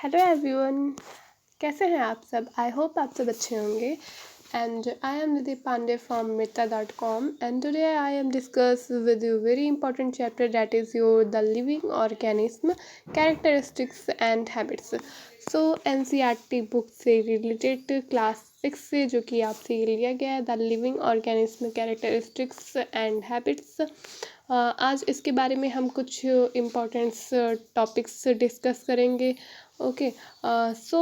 Hello everyone, कैसे हैं आप सब। आई होप आप सब अच्छे होंगे। And I am Nidhi Pandey from mita.com and today I am discuss with you very important chapter that is your the living organism characteristics and habits. So NCERT book से related class 6 से जो कि आपसे ये लिया गया है, the living organism characteristics and habits. आज इसके बारे में हम कुछ इम्पोर्टेंट्स टॉपिक्स डिस्कस करेंगे। ओके, सो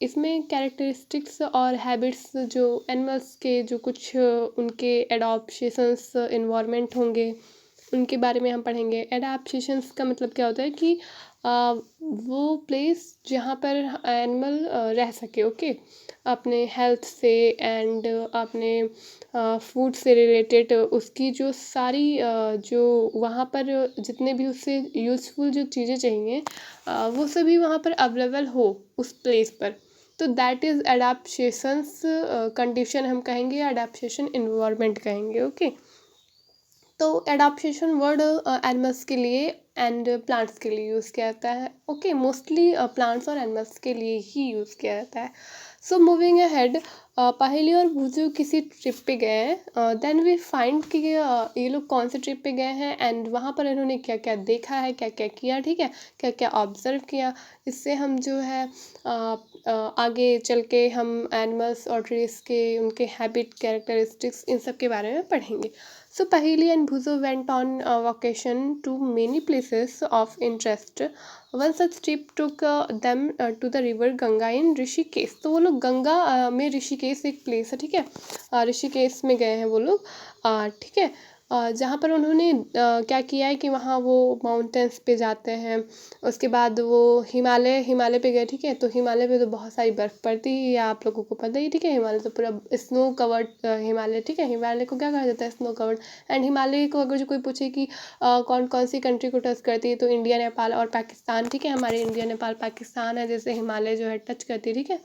इसमें कैरेक्टरिस्टिक्स और हैबिट्स जो एनिमल्स के जो कुछ उनके एडॉप्शंस इन्वायरमेंट होंगे उनके बारे में हम पढ़ेंगे। एडाप्टेशंस का मतलब क्या होता है कि वो प्लेस जहाँ पर एनिमल रह सके, ओके, अपने हेल्थ से एंड अपने फूड से रिलेटेड उसकी जो सारी जो वहाँ पर जितने भी उससे यूज़फुल जो चीज़ें चाहिए वो सभी वहाँ पर अवेलेबल हो उस प्लेस पर। तो दैट इज़ एडाप्टेशंस कंडीशन हम कहेंगे, एडाप्टेशन इन्वायरमेंट कहेंगे। ओके, तो एडाप्टेशन वर्ड एनिमल्स के लिए एंड प्लांट्स के लिए यूज़ किया जाता है। ओके, मोस्टली प्लांट्स और एनिमल्स के लिए ही यूज़ किया जाता है। सो मूविंग अहेड, पहेली और भुजू किसी ट्रिप पे गए हैं। देन वी फाइंड कि ये लोग कौन से ट्रिप पे गए हैं एंड वहाँ पर इन्होंने क्या क्या देखा है, क्या क्या किया, ठीक है, क्या क्या ऑब्जर्व किया। इससे हम जो है आगे चल के हम एनिमल्स और ट्रीज के उनके हैबिट, कैरेक्टरिस्टिक्स, इन सब के बारे में पढ़ेंगे। So Paheli and Bhuzo went on a vacation to many places of interest. One such trip took them to the river Ganga in Rishikesh. तो वो लोग गंगा में, ऋषिकेश एक प्लेस है, ठीक है, ऋषिकेश में गए हैं वो लोग, ठीक है। जहाँ पर उन्होंने क्या किया है कि वहाँ वो माउंटेन्स पे जाते हैं। उसके बाद वो हिमालय पे गए, ठीक है। तो हिमालय पे तो बहुत सारी बर्फ़ पड़ती है, ये आप लोगों को पता ही, ठीक है। हिमालय तो पूरा स्नो कवर्ड हिमालय, ठीक है। हिमालय को क्या कहा जाता है? Snow covered. एंड हिमालय को अगर जो कोई पूछे कि कौन कौन सी कंट्री को टच करती है, तो इंडिया, नेपाल और पाकिस्तान, ठीक है। हमारे इंडिया, नेपाल, पाकिस्तान है जैसे हिमालय जो है टच करती है, ठीक है।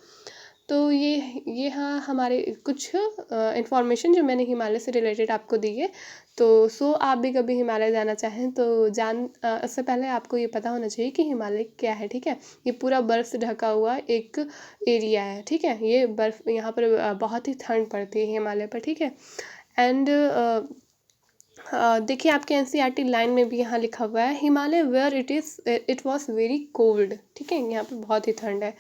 तो ये हाँ हमारे कुछ इन्फॉर्मेशन जो मैंने हिमालय से रिलेटेड आपको दी है। तो आप भी कभी हिमालय जाना चाहें तो उससे पहले आपको ये पता होना चाहिए कि हिमालय क्या है, ठीक है। ये पूरा बर्फ़ से ढका हुआ एक एरिया है, ठीक है। ये बर्फ़ यहाँ पर बहुत ही ठंड पड़ती है हिमालय पर, ठीक है। एंड देखिए आपके एनसीईआरटी लाइन में भी यहाँ लिखा हुआ है Himalaya where it was very cold, ठीक है। यहाँ पे बहुत ही ठंड है।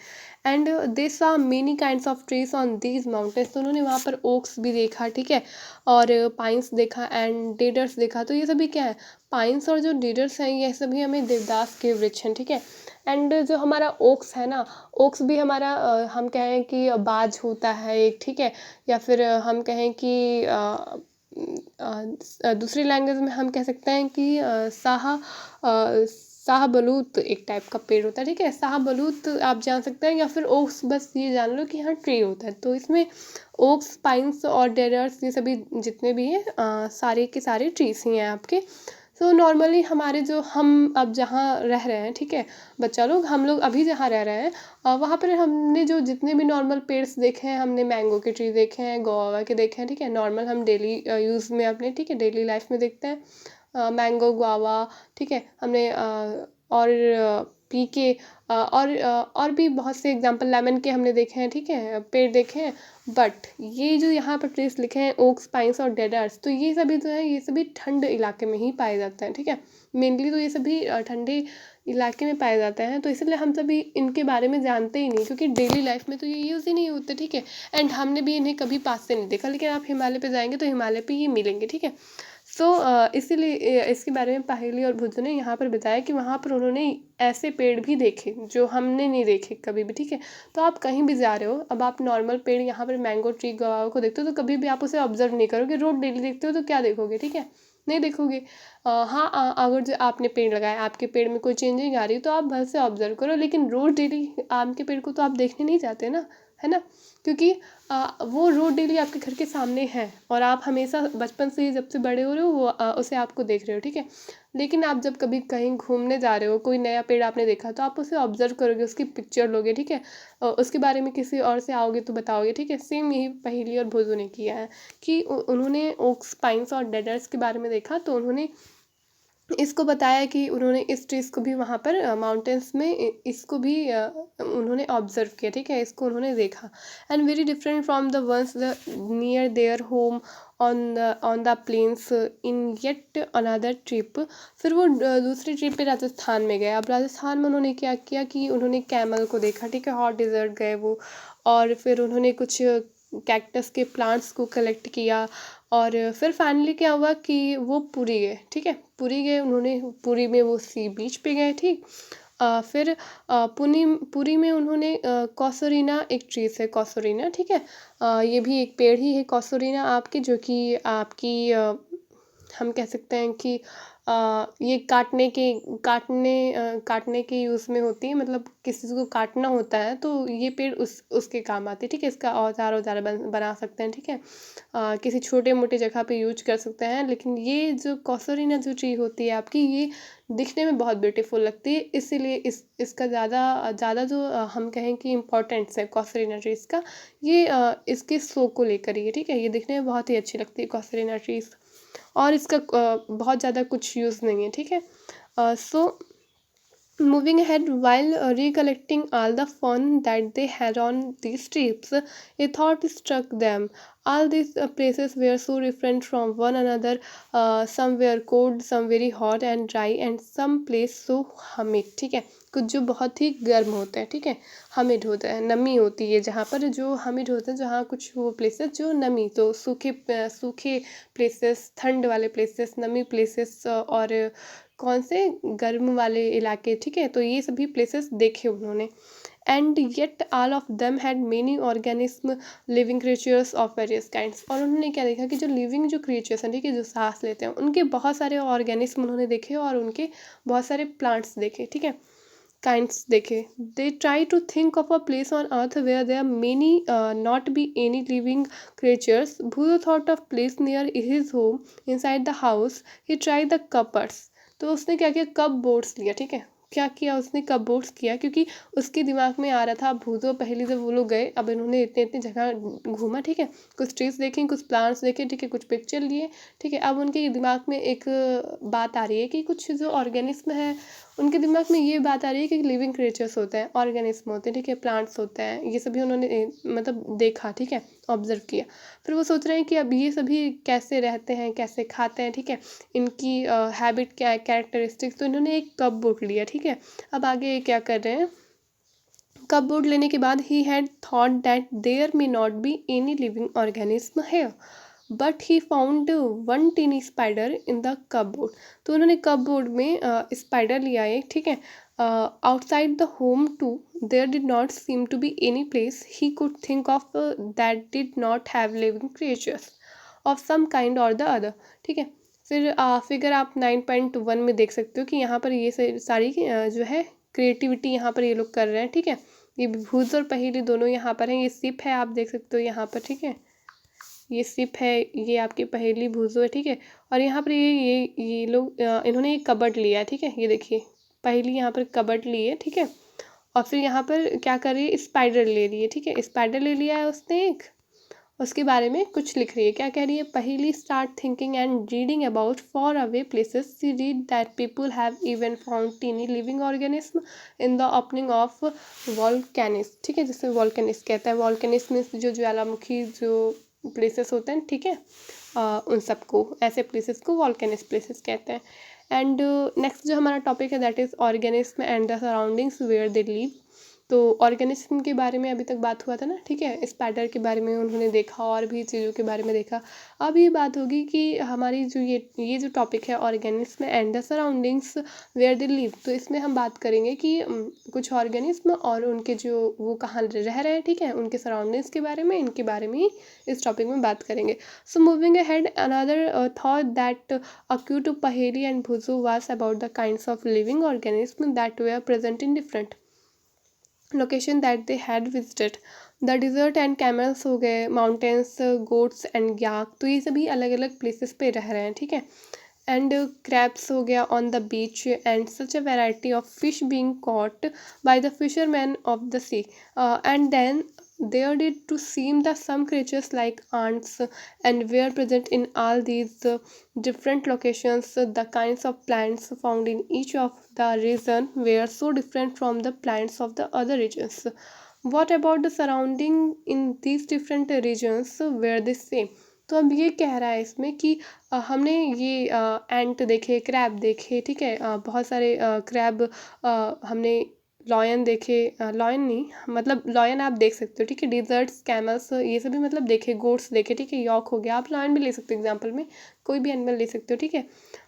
एंड दे सा many kinds of trees on these mountains. तो उन्होंने वहाँ पर ओक्स भी देखा, ठीक है, और पाइन्स देखा एंड डेडर्स देखा। तो ये सभी क्या है? पाइन्स और जो डेडर्स हैं ये सभी हमें देवदास के वृक्ष हैं, ठीक है। एंड जो हमारा ओक्स है ना, ओक्स भी हमारा हम कहें कि बाज होता है एक, ठीक है। या फिर हम कहें कि दूसरी लैंग्वेज में हम कह सकते हैं कि शाहबलूत एक टाइप का पेड़ होता है, ठीक है। शाहबलूत आप जान सकते हैं, या फिर ओक्स, बस ये जान लो कि हाँ ट्री होता है। तो इसमें ओक्स, पाइन्स और डेडर्स ये सभी जितने भी हैं सारे के सारे ट्रीज ही हैं आपके। सो नॉर्मली हमारे जो हम अब जहाँ रह रहे हैं, ठीक है, बच्चा लोग, हम लोग अभी जहाँ रह रहे हैं वहाँ पर हमने जो जितने भी नॉर्मल पेड़्स देखे हैं, हमने मैंगो के ट्री देखे हैं, गुआवा के देखे हैं, ठीक है। नॉर्मल हम डेली यूज़ में अपने, ठीक है, डेली लाइफ में देखते हैं मैंगो, गुआवा, ठीक है। हमने और पीके और भी बहुत से एग्जांपल लेमन के हमने देखे हैं, ठीक है, पेड़ देखे हैं। बट ये जो यहाँ पर ट्रीज लिखे हैं ओक्स, पाइन्स और डेडर्स, तो ये सभी जो है ये सभी ठंड इलाके में ही पाए जाते हैं, ठीक है। मेनली तो ये सभी ठंडे इलाके में पाए जाते हैं। तो इसलिए हम सभी इनके बारे में जानते ही नहीं, क्योंकि डेली लाइफ में तो ये यूज़ ही नहीं होते, ठीक है। एंड हमने भी इन्हें कभी पास से नहीं देखा। लेकिन आप हिमालय पे जाएंगे तो हिमालय पे ये मिलेंगे, ठीक है। सो इसीलिए इसके बारे में पाहेली और भुज्जू ने यहाँ पर बताया कि वहाँ पर उन्होंने ऐसे पेड़ भी देखे जो हमने नहीं देखे कभी भी, ठीक है। तो आप कहीं भी जा रहे हो, अब आप नॉर्मल पेड़ यहाँ पर मैंगो ट्री, गुआवा को देखते हो, तो कभी भी आप उसे ऑब्जर्व नहीं करोगे। रोड डेली देखते हो तो क्या देखोगे, ठीक है, नहीं देखोगे। हाँ, अगर जो आपने पेड़ लगाया, आपके पेड़ में कोई चेंजिंग आ रही है तो आप भर से ऑब्जर्व करो। लेकिन रोज डेली आम के पेड़ को तो आप देखने नहीं जाते ना, है ना, क्योंकि वो रोड डेली आपके घर के सामने है और आप हमेशा बचपन से ही जब से बड़े हो रहे हो वो उसे आपको देख रहे हो, ठीक है। लेकिन आप जब कभी कहीं घूमने जा रहे हो, कोई नया पेड़ आपने देखा तो आप उसे ऑब्जर्व करोगे, उसकी पिक्चर लोगे, ठीक है, उसके बारे में किसी और से आओगे तो बताओगे, ठीक है। सेम यही पहेली और भोजू ने किया है कि उन्होंने ओक्स, पाइन्स और डेडर्स के बारे में देखा। तो उन्होंने इसको बताया कि उन्होंने इस ट्रीज़ को भी वहाँ पर माउंटेन्स में इसको भी उन्होंने ऑब्जर्व किया, ठीक है, इसको उन्होंने देखा। And very different from the ones the near their home on the plains in yet another trip. फिर वो दूसरी ट्रिप पे राजस्थान में गए। अब राजस्थान में उन्होंने क्या किया कि उन्होंने कैमल को देखा, ठीक है, हॉट डिज़र्ट गए वो, और फिर उन्होंने कुछ कैक्टस के प्लांट्स को कलेक्ट किया। और फिर फाइनली क्या हुआ कि वो पुरी गए, ठीक है, पुरी गए उन्होंने, पुरी में वो सी बीच पे गए, ठीक। फिर पुरी में उन्होंने कॉसोरिना, एक ट्रीज है कॉसोरिना, ठीक है, ये भी एक पेड़ ही है कॉसोरिना आपकी, जो कि आपकी हम कह सकते हैं कि ये काटने के यूज़ में होती है, मतलब किसी चीज़ को काटना होता है तो ये पेड़ उसके काम आती है, ठीक है, इसका औजार बना सकते हैं, ठीक है, किसी छोटे मोटे जगह पे यूज कर सकते हैं। लेकिन ये जो कॉसोरिना जो ट्री होती है आपकी, ये दिखने में बहुत ब्यूटीफुल लगती है, इसीलिए इसका ज़्यादा ज़्यादा जो हम कहें कि इम्पोर्टेंस है कॉसोरिना ट्रीज़ का, ये इसके शो को लेकर ही है, ठीक है, ये दिखने में बहुत ही अच्छी लगती है कॉसोरिना ट्रीज़, और इसका बहुत ज़्यादा कुछ यूज़ नहीं है, ठीक है। सो moving ahead, while recollecting all the fun that they had on these trips, a thought struck them. All these places were so different from one another. Some were cold, some very hot and dry, and some place so humid. ठीक है, कुछ जो बहुत ही गर्म होते हैं, ठीक है, हमिड होता है, नमी होती है जहाँ पर, जो हमिड होते हैं जहाँ कुछ वो प्लेसेस जो नमी, तो सूखे प्लेसेस, ठंड वाले प्लेसेस, नमी प्लेसेस, और कौन से गर्म वाले इलाके, ठीक है, तो ये सभी प्लेसेस देखे उन्होंने। And yet all of them had many organism, living creatures of various kinds. और उन्होंने क्या देखा कि जो लिविंग जो क्रिएचर्स हैं, ठीक है, जो सांस लेते हैं, उनके बहुत सारे ऑर्गेनिज्म उन्होंने देखे, और उनके बहुत सारे प्लांट्स देखे, ठीक है, काइंड्स देखे। They try to think of a place on earth where there many not be any living creatures. Bhuro thought of place near his home inside the house. He try the cupboards. तो उसने क्या किया, cup boards लिया, ठीक है, क्या किया उसने, कप बोर्ड्स किया, क्योंकि उसके दिमाग में आ रहा था, भूतो पहले जब वो लोग गए, अब इन्होंने इतने इतने जगह घूमा, ठीक है, कुछ ट्रीज देखे, कुछ प्लांट्स देखे, ठीक है, कुछ पिक्चर लिए, ठीक है, अब उनके दिमाग में एक बात आ रही है कि कुछ जो ऑर्गेनिज्म है, उनके दिमाग में ये बात आ रही है कि लिविंग क्रिएचर्स होते हैं, ऑर्गेनिज्म होते हैं, ठीक है, प्लांट्स होते हैं, ये सभी उन्होंने मतलब देखा, ठीक है, ऑब्जर्व किया। फिर वो सोच रहे हैं कि अब ये सभी कैसे रहते हैं, कैसे खाते हैं, ठीक है, इनकी हैबिट क्या है, कैरेक्टरिस्टिक्स। तो इन्होंने एक कप बोर्ड लिया, ठीक है। अब आगे ये क्या कर रहे हैं, कप बोर्ड लेने के बाद ही had thought that there may not be any living organism here, but he found one tiny spider in the cupboard. तो उन्होंने कप बोर्ड में स्पाइडर लिया एक, ठीक है, outside the home too there did not seem to be any place he could think of that did not have living creatures of some kind और the other, ठीक है। फिर फिगर आप 9.1 में देख सकते हो कि यहाँ पर ये सारी जो है क्रिएटिविटी यहाँ पर ये लोग कर रहे हैं, ठीक है। ये भूज और पहेली दोनों यहाँ पर हैं। ये सिप है, आप देख सकते हो यहाँ पर, ठीक है, ये सिप है, ये आपकी पहेली भूजो है, ठीक है। और यहाँ पर ये लोग इन्होंने एक कबर्ड लिया है, ठीक है, ये देखिए पहेली यहाँ पर कबर्ड ली है, ठीक है। और फिर यहाँ पर क्या कर रही है, स्पाइडर ले रही है, ठीक है, स्पाइडर ले लिया है उसने एक, उसके बारे में कुछ लिख रही है। क्या कह रही है, पहली start thinking and reading about far away places, she read that people have even found tiny living organism in the opening of volcanoes, ठीक है, जिसे वॉल्केनिस कहता है। वॉल्केनिस मीन्स जो ज्वालामुखी जो प्लेसेस होते हैं, ठीक है, उन सबको, ऐसे प्लेसेस को वॉल्केनिस प्लेसेस कहते हैं। एंड नेक्स्ट जो हमारा टॉपिक है that is organism and the surroundings where they live. तो ऑर्गेनिज्म के बारे में अभी तक बात हुआ था ना, ठीक है, स्पाइडर के बारे में उन्होंने देखा, और भी चीज़ों के बारे में देखा। अब ये बात होगी कि हमारी जो ये जो टॉपिक है organism and the surroundings where they live, तो इसमें हम बात करेंगे कि कुछ ऑर्गेनिज्म और उनके जो वो कहाँ रह रहे हैं, ठीक है, उनके सराउंडिंग्स के बारे में, इनके बारे में ही इस टॉपिक में बात करेंगे। So moving ahead, another thought that occurred to Paheli and Bhuzu was about the kinds of living organisms that were present in different location that they had visited. The desert and camels हो गए, mountains, goats and याक, तो ये सभी अलग अलग places पे रह रहे हैं, ठीक है। एंड क्रैब्स हो गया on the beach, and such a variety of fish being caught by the fishermen of the sea. And then there did to seem that some creatures like ants and were present in all these different locations. The kinds of plants found in each of the region were so different from the plants of the other regions. What about the surrounding in these different regions were the same? तो अब ये कह रहा है इसमें कि हमने ये एंट देखे, क्रैब देखे, ठीक है, बहुत सारे क्रैब हमने लॉयन देखे, लॉयन नहीं मतलब लॉयन आप देख सकते हो, ठीक है, डिजर्ट्स, कैमल्स, ये सभी मतलब देखे, गोट्स देखे, ठीक है, यॉक हो गया, आप लॉयन भी ले सकते हो एग्जाम्पल में, कोई भी एनिमल ले सकते हो, ठीक है।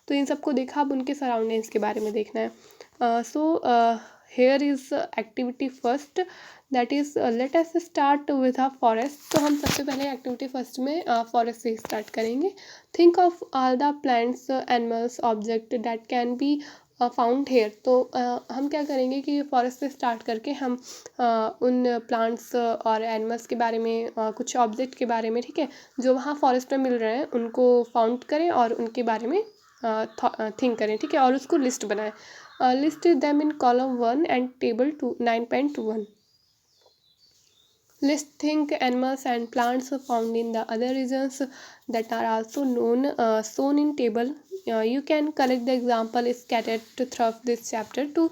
तो इन सबको देखा, अब उनके सराउंडिंग्स के बारे में देखना है। So here is activity first, that is let us start with a forest. तो हम सबसे पहले एक्टिविटी फर्स्ट में फॉरेस्ट से स्टार्ट करेंगे। Think of all the plants, animals, object that can be found here. तो हम क्या करेंगे कि फॉरेस्ट से स्टार्ट करके हम उन प्लांट्स और एनिमल्स के बारे में, कुछ ऑब्जेक्ट के बारे में, ठीक है, जो वहाँ फॉरेस्ट में मिल रहे हैं उनको फाउंड करें और उनके बारे में थिंक करें, ठीक है, और उसको लिस्ट बनाएं। List them in column 1 and table 9.1। List think animals and plants found in the other regions that are also shown in table. You can collect the example scattered throughout this chapter to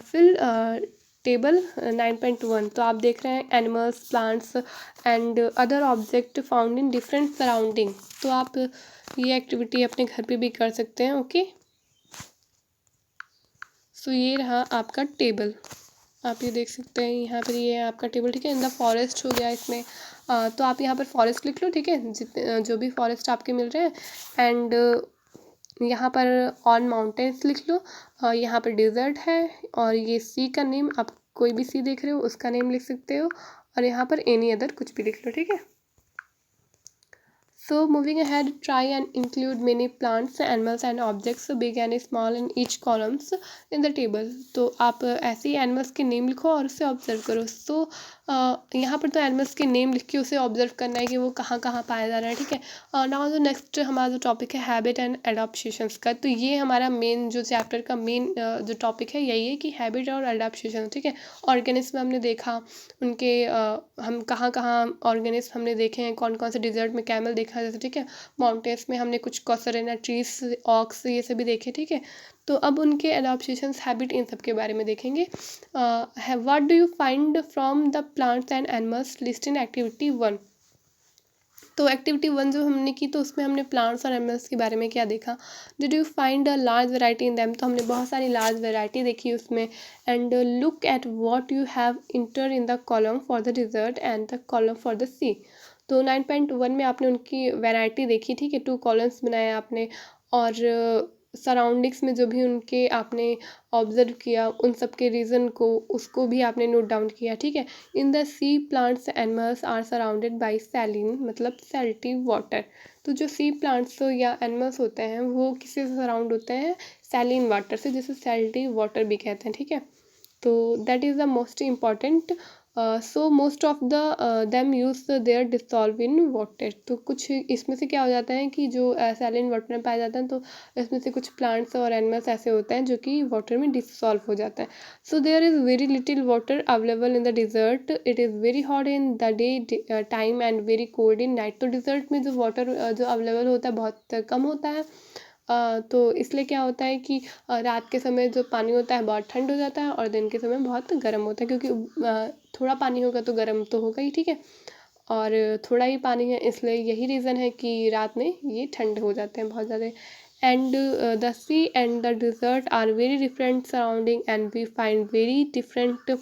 fill table 9.1। तो आप देख रहे हैं animals, plants and other object found in different surrounding। तो आप ये activity अपने घर पे भी कर सकते हैं। ओके, सो ये रहा आपका टेबल, आप ये देख सकते हैं यहाँ पर, ये है आपका टेबल, ठीक है। इन द फॉरेस्ट हो गया इसमें, तो आप यहाँ पर फॉरेस्ट लिख लो, ठीक है, जितने जो भी फॉरेस्ट आपके मिल रहे हैं। एंड यहाँ पर ऑन माउंटेन्स लिख लो, यहाँ पर डिज़र्ट है, और ये सी का नेम, आप कोई भी सी देख रहे हो उसका नेम लिख सकते हो, और यहाँ पर एनी अदर कुछ भी लिख लो, ठीक है। So moving ahead, try and include many plants, animals and objects, big and small, in each columns in the table। तो आप ऐसे ही एनिमल्स के नेम लिखो और उसे ऑब्जर्व करो। सो यहाँ पर तो एनिमल्स के नेम लिख के उसे ऑब्जर्व करना है कि वो कहाँ कहाँ पाया जा रहा है, ठीक है। नाउ जो नेक्स्ट हमारा जो टॉपिक है हैबिट एंड एडाप्टेशंस का, तो ये हमारा मेन जो चैप्टर का मेन जो टॉपिक है यही है कि हैबिट और एडाप्टेशन, ठीक है। ऑर्गेनिज्म हमने देखा, उनके हम कहाँ कहाँ ऑर्गेनिज्म हमने देखे हैं, कौन कौन से डिजर्ट में कैमल देखा जैसे, ठीक है, माउंटेन्स में हमने कुछ कॉसरेना ट्रीज, ऑक्स, ये सभी देखे, ठीक है। तो अब उनके एडाप्टेशंस, हैबिट, इन सब के बारे में देखेंगे। What do you find from the plants and animals list in activity 1। तो एक्टिविटी 1 जो हमने की, तो उसमें हमने प्लांट्स और एनिमल्स के बारे में क्या देखा, did you find a large variety in them. तो हमने बहुत सारी लार्ज वेराइटी देखी उसमें। And look at what you have enter in the column for the desert and the column for the sea. तो 9.1 में आपने उनकी वैरायटी देखी, ठीक है, 2 कॉलम्स बनाए आपने, और सराउंडिंग्स में जो भी उनके आपने ऑब्जर्व किया उन सब के रीज़न को, उसको भी आपने नोट डाउन किया, ठीक है। In the sea plants animals are surrounded by saline, मतलब सैल्टी वाटर। तो जो सी प्लांट्स या एनिमल्स होते हैं वो किसी से सराउंड होते हैं, सैलिन वाटर से, जिसे सैल्टी वाटर भी कहते हैं, ठीक है। तो that is the most important. So most of the them use their dissolve in water. तो कुछ इसमें से क्या हो जाता है कि जो सैलिन वाटर में पाए जाते हैं, तो इसमें से कुछ प्लांट्स और एनिमल्स ऐसे होते हैं जो कि वाटर में डिसॉल्व हो जाते हैं। So there is very little water available in the desert, it is very hot in the day time and very cold in night. तो डिजर्ट में जो वाटर जो अवेलेबल होता है बहुत कम होता है। तो इसलिए क्या होता है कि रात के समय जो पानी होता है बहुत ठंड हो जाता है, और दिन के समय बहुत गर्म होता है, क्योंकि थोड़ा पानी होगा तो गर्म तो होगा ही, ठीक है, और थोड़ा ही पानी है, इसलिए यही रीज़न है कि रात में ये ठंड हो जाते हैं बहुत ज़्यादा। And the sea and the desert are very different surrounding and we find very different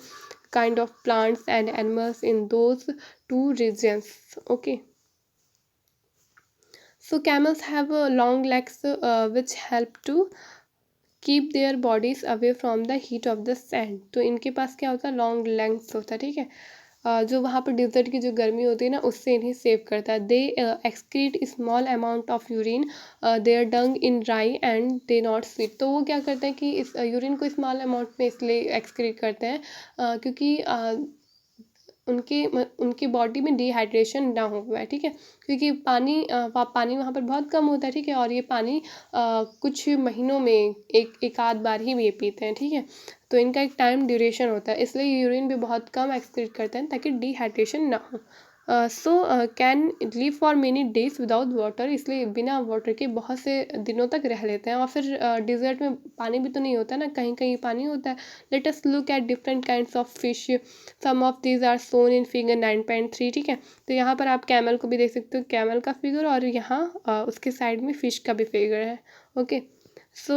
kind of plants and animals in those 2 regions। Okay, so camels have long legs which help to keep their bodies away from the heat of the sand। तो इनके पास क्या होता है, long legs होता है, ठीक है, जो वहाँ पर डिजर्ट की जो गर्मी होती है ना, उससे इन्हें सेव करता है। They excrete small amount of urine their dung in dry and they not sweat. तो वो क्या करते हैं कि इस यूरिन को स्मॉल अमाउंट में इसलिए एक्सक्रीट करते हैं क्योंकि उनकी बॉडी में डिहाइड्रेशन ना हो पाए, ठीक है, क्योंकि पानी वहाँ पर बहुत कम होता है, ठीक है, और ये पानी कुछ महीनों में एक आध बार ही ये पीते हैं, ठीक है, तो इनका एक टाइम ड्यूरेशन होता है, इसलिए यूरिन भी बहुत कम एक्सक्रीट करते हैं ताकि डिहाइड्रेशन ना हो। So can live for many days without water, इसलिए बिना वाटर के बहुत से दिनों तक रह लेते हैं। और फिर डिजर्ट में पानी भी तो नहीं होता ना, कहीं कहीं पानी होता है। Let us look at different kinds of fish, some of these are shown in figure 9.3, ठीक है, तो यहाँ पर आप कैमल को भी देख सकते हो, कैमल का फिगर, और यहाँ उसके साइड में फिश का भी फिगर है। ओके, सो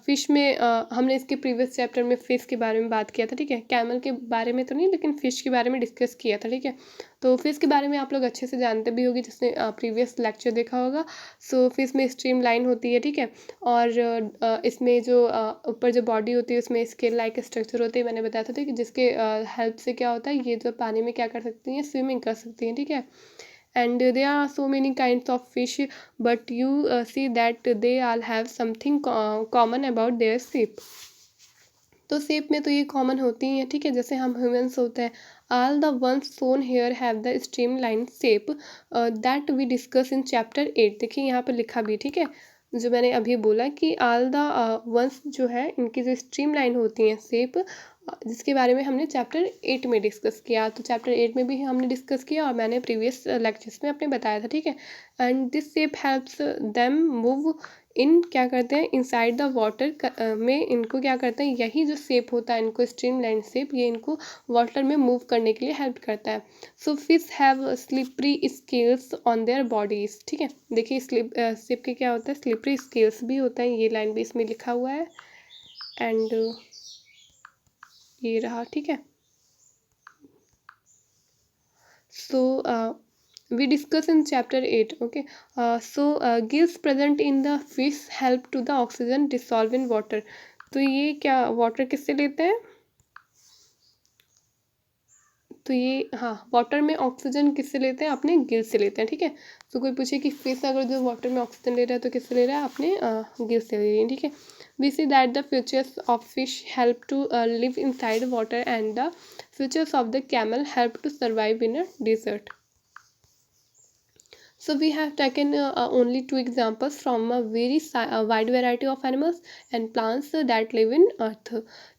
फिश में हमने इसके प्रीवियस चैप्टर में फ़िश के बारे में बात किया था, ठीक है, कैमल के बारे में तो नहीं, लेकिन फ़िश के बारे में डिस्कस किया था, ठीक है, तो फिश के बारे में आप लोग अच्छे से जानते भी होगी जिसने प्रीवियस लेक्चर देखा होगा। सो फिश में स्ट्रीम लाइन होती है, ठीक है, और इसमें जो ऊपर जो बॉडी होती है उसमें स्केल लाइक स्ट्रक्चर होती है, मैंने बताया था, ठीक है, जिसके हेल्प से क्या होता है, ये जो पानी में क्या कर सकती हैं, स्विमिंग कर सकती हैं, ठीक है, and there are so many kinds of fish, but you see that they all have something common about their shape। तो शेप में तो ये कॉमन होती हैं, ठीक है, जैसे हम ह्यूमंस होते हैं, all the ones shown here have the streamline shape that we discuss in chapter 8। देखिए यहाँ पर लिखा भी, ठीक है, जो मैंने अभी बोला कि all the ones जो है इनकी जो स्ट्रीमलाइन होती हैं शेप, जिसके बारे में हमने चैप्टर 8 में डिस्कस किया, तो चैप्टर 8 में भी हमने डिस्कस किया और मैंने प्रीवियस लेक्चर्स में आपने बताया था, ठीक है, and this shape helps them move in, क्या करते हैं, इनसाइड द वाटर में इनको क्या करते हैं, यही जो शेप होता है इनको स्ट्रीमलाइन शेप, ये इनको वाटर में मूव करने के लिए हेल्प करता है। So fish have slippery scales on their bodies, ठीक है, देखिए शेप के क्या होता है, स्लिपरी स्केल्स भी होता है, ये लाइन भी इसमें लिखा हुआ है, एंड ये रहा, ठीक है। सो we discuss in chapter 8, okay, gills present in the fish help to the oxygen dissolve in water। तो ये क्या वाटर किससे लेते हैं, तो ये हाँ, वाटर में ऑक्सीजन किससे लेते हैं, अपने गिल से लेते हैं, ठीक है, तो कोई पूछे कि फिश अगर जो वाटर में ऑक्सीजन ले रहा है तो किससे ले रहा है, अपने गिल से ले रही है, ठीक है। We see that the features of fish help to live inside water and the features of the camel help to survive in a desert. So we have taken only two examples from a very wide variety of animals and plants that live in earth.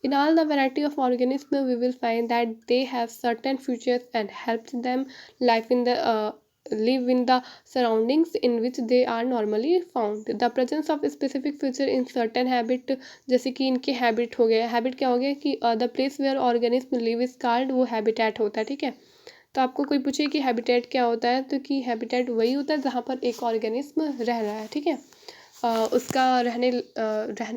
In all the variety of organisms, we will find that they have certain features and helps them live in the surroundings in which they are normally found. The presence of specific feature in certain habit, जैसे कि इनके habit हो गया, habit क्या हो गया कि the place where organism live is called, वो habitat होता है, ठीक है। तो आपको कोई पूछे कि हैबिटेट क्या होता है, तो कि हैबिटेट वही होता है जहाँ पर एक ऑर्गेनिज्म रह रहा है, ठीक है, उसका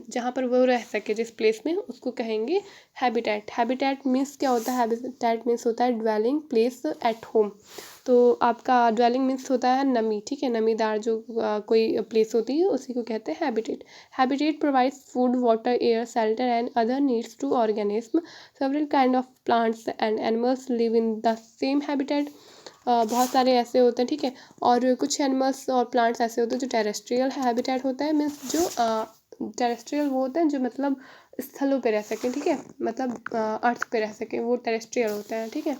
जहाँ पर वो रह सके, जिस प्लेस में, उसको कहेंगे हैबिटेट। हैबिटेट मीन्स क्या होता है, हैबिटेट मीन्स होता है ड्वेलिंग प्लेस एट होम। तो आपका ड्वेलिंग मीन्स होता है नमी, ठीक है, नमीदार जो कोई प्लेस होती है उसी को कहते हैं habitat. Habitat provides food, water, air, shelter and other needs to organism. Several kind of plants and animals live in the same habitat. बहुत सारे ऐसे होते हैं, ठीक है, और कुछ एनिमल्स और प्लांट्स ऐसे होते हैं जो टेरेस्ट्रियल हैबिटेट होता है, मीन्स जो टेरेस्ट्रियल वो होते हैं जो मतलब स्थलों पे रह सकें, ठीक है, मतलब अर्थ पे रह सकें, वो टेरेस्ट्रियल होता है, ठीक है,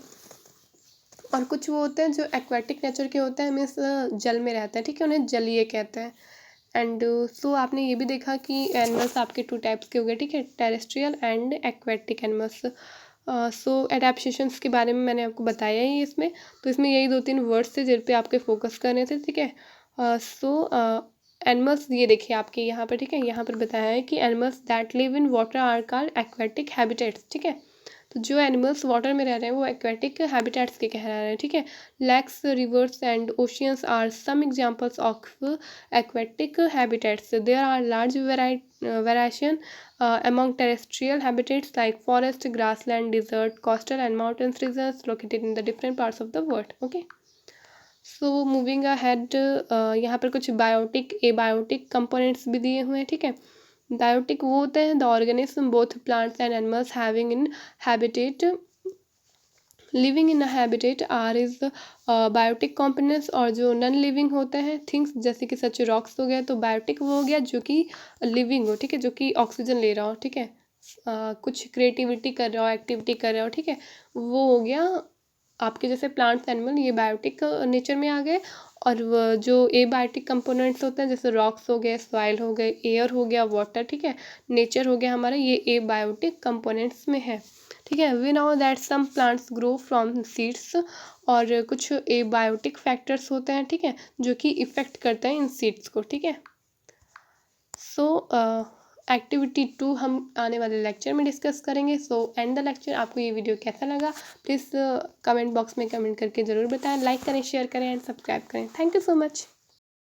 और कुछ वो होते हैं जो एक्वाटिक नेचर के होते हैं, मीन्स जल में रहते हैं, ठीक है, उन्हें जलीय कहते हैं। एंड सो आपने ये भी देखा कि एनिमल्स आपके टू टाइप्स के हो गए, ठीक है, terrestrial and aquatic animals. So adaptations के बारे में मैंने आपको बताया ही इसमें, तो इसमें यही दो तीन वर्ड्स थे जिन पे आपके फोकस करने थे, ठीक है। सो एनिमल्स, ये देखिए आपके यहाँ पर, ठीक है, यहाँ पर बताया है कि animals that live in water are called aquatic habitats, ठीक है, तो जो एनिमल्स वाटर में रह रहे हैं वो एक्वाटिक हैबिटेट्स के कह रहे हैं, ठीक है। Lakes, rivers and oceans are some examples of aquatic habitats. There are large variation among terrestrial habitats like forest, grassland, desert, coastal and mountains regions located in the different parts of the world. Okay. So moving ahead, यहाँ पर कुछ biotic, abiotic components भी दिए हुए हैं, ठीक है। Biotic वो होते हैं the organism both plants and animals having in habitat, living in a habitat are is biotic components, और जो नॉन लिविंग होते हैं थिंग्स जैसे कि सच रॉक्स हो गया, तो बायोटिक वो हो गया जो कि लिविंग हो, ठीक है, जो कि ऑक्सीजन ले रहा हो, ठीक है, कुछ क्रिएटिविटी कर रहा हो, एक्टिविटी कर रहा हो, ठीक है, वो हो गया आपके जैसे प्लांट्स एनिमल ये बायोटिक नेचर में आ गए, और जो एबायोटिक कंपोनेंट्स होते हैं जैसे रॉक्स हो गए, सॉइल हो गए, एयर हो गया, वाटर, ठीक है, नेचर हो गया हमारा, ये एबायोटिक कंपोनेंट्स में है। ठीक है, we know that some plants grow from seeds, और कुछ एबायोटिक फैक्टर्स होते हैं, ठीक है, जो कि इफ़ेक्ट करते हैं इन सीड्स को। ठीक है, सो एक्टिविटी 2 हम आने वाले लेक्चर में डिस्कस करेंगे। So and the lecture. आपको ये वीडियो कैसा लगा प्लीज़ कमेंट बॉक्स में कमेंट करके ज़रूर बताएं, लाइक करें, शेयर करें एंड सब्सक्राइब करें। Thank you so much.